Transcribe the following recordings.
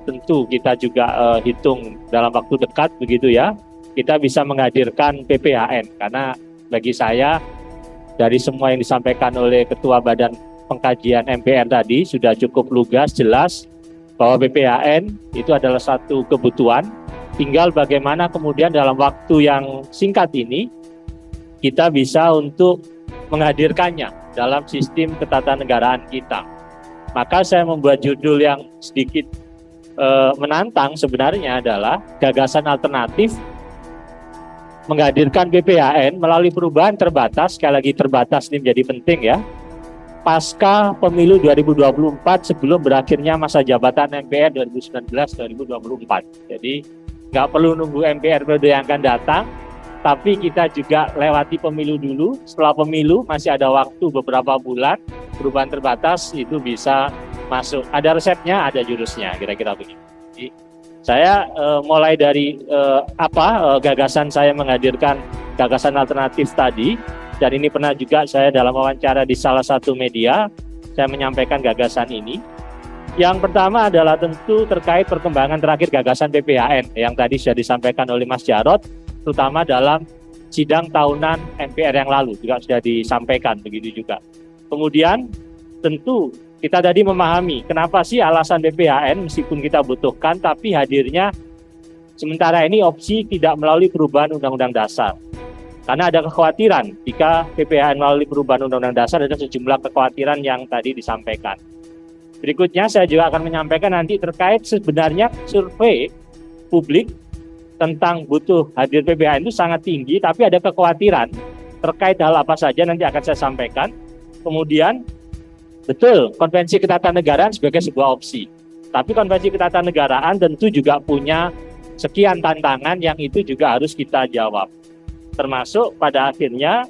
tentu kita juga hitung dalam waktu dekat begitu ya, kita bisa menghadirkan PPHN. Karena bagi saya dari semua yang disampaikan oleh Ketua Badan Pengkajian MPR tadi sudah cukup lugas, jelas bahwa PPHN itu adalah satu kebutuhan. Tinggal bagaimana kemudian dalam waktu yang singkat ini kita bisa untuk menghadirkannya dalam sistem ketatanegaraan kita. Maka saya membuat judul yang sedikit menantang sebenarnya adalah gagasan alternatif menghadirkan PPHN melalui perubahan terbatas. Sekali lagi terbatas ini menjadi penting ya. Pasca pemilu 2024 sebelum berakhirnya masa jabatan MPR 2019-2024. Jadi nggak perlu nunggu MPR periode yang akan datang, tapi kita juga lewati pemilu dulu. Setelah pemilu masih ada waktu beberapa bulan, perubahan terbatas itu bisa masuk. Ada resepnya, ada jurusnya, kira-kira begitu. Jadi, saya mulai dari gagasan saya menghadirkan gagasan alternatif tadi, dan ini pernah juga saya dalam wawancara di salah satu media, saya menyampaikan gagasan ini. Yang pertama adalah tentu terkait perkembangan terakhir gagasan PPHN yang tadi sudah disampaikan oleh Mas Jarod, terutama dalam sidang tahunan MPR yang lalu juga sudah disampaikan begitu juga. Kemudian tentu kita tadi memahami kenapa sih alasan PPHN meskipun kita butuhkan, tapi hadirnya sementara ini opsi tidak melalui perubahan Undang-Undang Dasar. Karena ada kekhawatiran jika PPHN melalui perubahan Undang-Undang Dasar, ada sejumlah kekhawatiran yang tadi disampaikan. Berikutnya saya juga akan menyampaikan nanti terkait sebenarnya survei publik tentang butuh hadir PPHN itu sangat tinggi, tapi ada kekhawatiran terkait hal apa saja nanti akan saya sampaikan. Kemudian betul, konvensi ketatanegaraan sebagai sebuah opsi. Tapi konvensi ketatanegaraan tentu juga punya sekian tantangan yang itu juga harus kita jawab. Termasuk pada akhirnya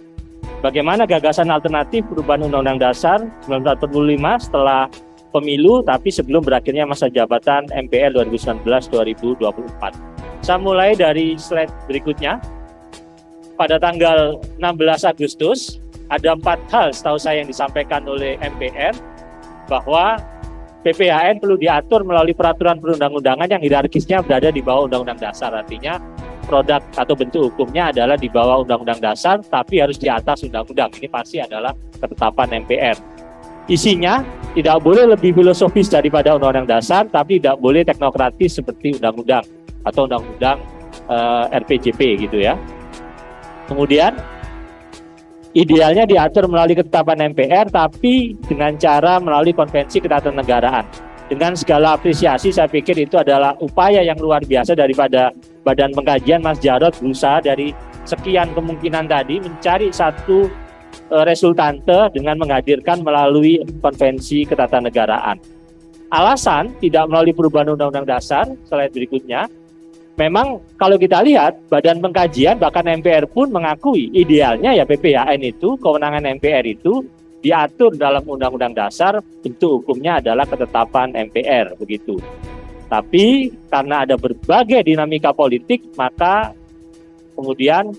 bagaimana gagasan alternatif perubahan Undang-Undang Dasar 1945 setelah pemilu tapi sebelum berakhirnya masa jabatan MPR 2019-2024. Saya mulai dari slide berikutnya. Pada tanggal 16 Agustus ada 4 hal setahu saya yang disampaikan oleh MPR bahwa PPHN perlu diatur melalui peraturan perundang-undangan yang hierarkisnya berada di bawah Undang-Undang Dasar. Artinya produk atau bentuk hukumnya adalah di bawah Undang-Undang Dasar tapi harus di atas Undang-Undang. Ini pasti adalah ketetapan MPR. Isinya tidak boleh lebih filosofis daripada Undang-Undang Dasar, tapi tidak boleh teknokratis seperti Undang-Undang atau Undang-Undang RPJP gitu ya. Kemudian idealnya diatur melalui ketetapan MPR, tapi dengan cara melalui konvensi ketatanegaraan. Dengan segala apresiasi, saya pikir itu adalah upaya yang luar biasa daripada Badan Pengkajian Mas Jarod berusaha dari sekian kemungkinan tadi mencari satu resultante dengan menghadirkan melalui konvensi ketatanegaraan. Alasan tidak melalui perubahan Undang-Undang Dasar, slide berikutnya, memang kalau kita lihat Badan Pengkajian bahkan MPR pun mengakui idealnya ya PPHN itu, kewenangan MPR itu diatur dalam Undang-Undang Dasar, bentuk hukumnya adalah ketetapan MPR begitu. Tapi karena ada berbagai dinamika politik, maka kemudian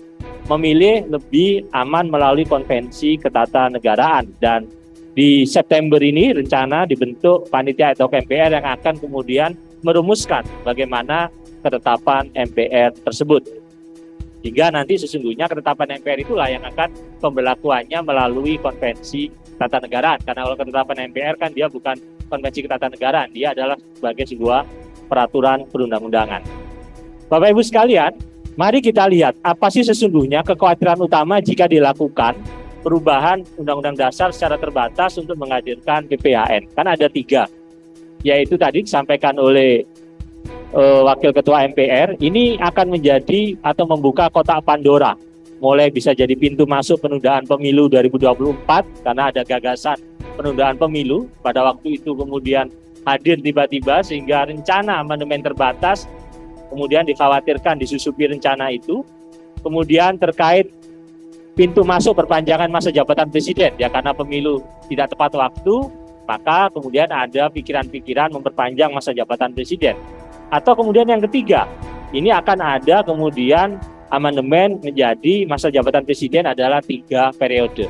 memilih lebih aman melalui konvensi ketatanegaraan. Dan di September ini rencana dibentuk panitia ad hoc MPR yang akan kemudian merumuskan bagaimana ketetapan MPR tersebut. Hingga nanti sesungguhnya ketetapan MPR itulah yang akan pemberlakuannya melalui konvensi ketatanegaraan. Karena kalau ketetapan MPR kan dia bukan konvensi ketatanegaraan, dia adalah sebagai sebuah peraturan perundang-undangan. Bapak Ibu sekalian, mari kita lihat apa sih sesungguhnya kekhawatiran utama jika dilakukan perubahan Undang-Undang Dasar secara terbatas untuk menghadirkan PPHN. Kan ada 3, yaitu tadi disampaikan oleh Wakil Ketua MPR, ini akan menjadi atau membuka kotak Pandora. Mulai bisa jadi pintu masuk penundaan pemilu 2024 karena ada gagasan penundaan pemilu. Pada waktu itu kemudian hadir tiba-tiba sehingga rencana amandemen terbatas kemudian dikhawatirkan disusupi rencana itu. Kemudian terkait pintu masuk perpanjangan masa jabatan presiden ya karena pemilu tidak tepat waktu, maka kemudian ada pikiran-pikiran memperpanjang masa jabatan presiden. Atau kemudian yang ketiga, ini akan ada kemudian amandemen menjadi masa jabatan presiden adalah 3 periode.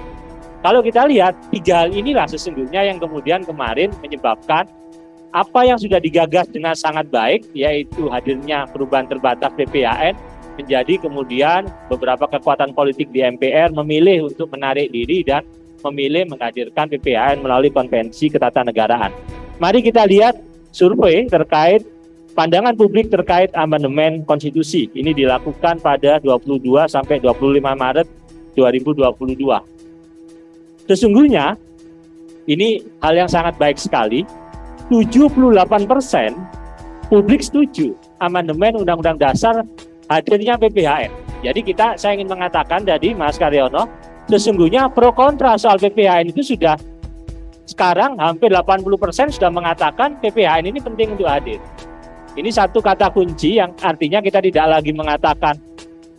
Kalau kita lihat 3 hal inilah sesungguhnya yang kemudian kemarin menyebabkan apa yang sudah digagas dengan sangat baik, yaitu hadirnya perubahan terbatas PPHN, menjadi kemudian beberapa kekuatan politik di MPR memilih untuk menarik diri dan memilih menghadirkan PPHN melalui konvensi ketatanegaraan. Mari kita lihat survei terkait pandangan publik terkait amandemen konstitusi. Ini dilakukan pada 22 sampai 25 Maret 2022. Sesungguhnya ini hal yang sangat baik sekali. 78% publik setuju amandemen Undang-Undang Dasar hadirnya PPHN. Jadi saya ingin mengatakan tadi Mas Karyono, sesungguhnya pro kontra soal PPHN itu sudah sekarang hampir 80% sudah mengatakan PPHN ini penting untuk hadir. Ini satu kata kunci yang artinya kita tidak lagi mengatakan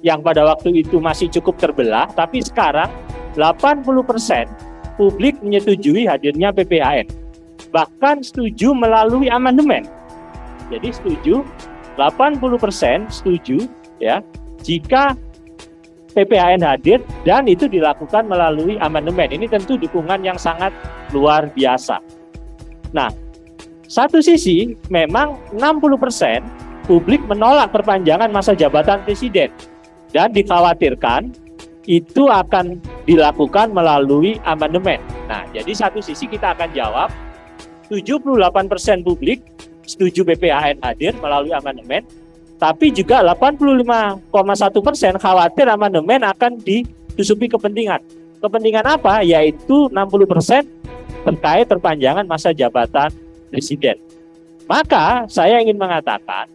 yang pada waktu itu masih cukup terbelah, tapi sekarang 80% publik menyetujui hadirnya PPHN. Bahkan setuju melalui amandemen. Jadi setuju, 80% setuju ya jika PPHN hadir dan itu dilakukan melalui amandemen. Ini tentu dukungan yang sangat luar biasa. Nah, satu sisi memang 60% publik menolak perpanjangan masa jabatan presiden dan dikhawatirkan itu akan dilakukan melalui amandemen. Nah, jadi satu sisi kita akan jawab 78% publik setuju PPHN hadir melalui amandemen, tapi juga 85,1% khawatir amandemen akan ditusupi kepentingan. Kepentingan apa? Yaitu 60% terkait perpanjangan masa jabatan presiden. Maka saya ingin mengatakan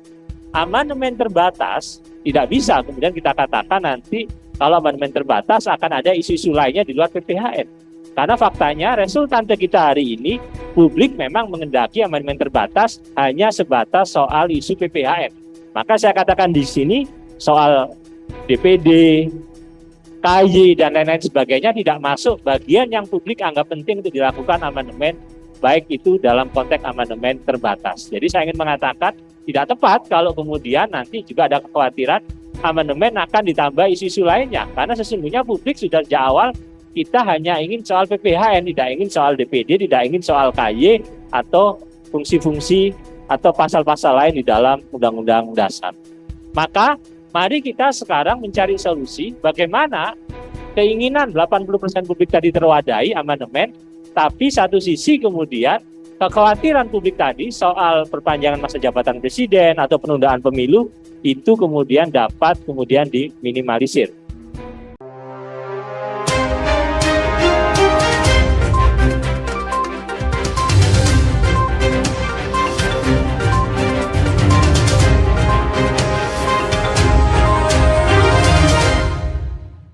amandemen terbatas tidak bisa kemudian kita katakan nanti kalau amandemen terbatas akan ada isu-isu lainnya di luar PPHN. Karena faktanya resultante kita hari ini publik memang mengendaki amandemen terbatas hanya sebatas soal isu PPHN. Maka saya katakan di sini soal DPD, KY dan lain-lain sebagainya tidak masuk bagian yang publik anggap penting untuk dilakukan amandemen, baik itu dalam konteks amandemen terbatas. Jadi saya ingin mengatakan tidak tepat kalau kemudian nanti juga ada kekhawatiran amandemen akan ditambah isu-isu lainnya. Karena sesungguhnya publik sudah sejak awal kita hanya ingin soal PPHN, tidak ingin soal DPD, tidak ingin soal KY atau fungsi-fungsi atau pasal-pasal lain di dalam Undang-Undang Dasar. Maka mari kita sekarang mencari solusi bagaimana keinginan 80% publik tadi terwadahi amandemen, tapi satu sisi kemudian kekhawatiran publik tadi soal perpanjangan masa jabatan presiden atau penundaan pemilu itu kemudian dapat kemudian diminimalisir.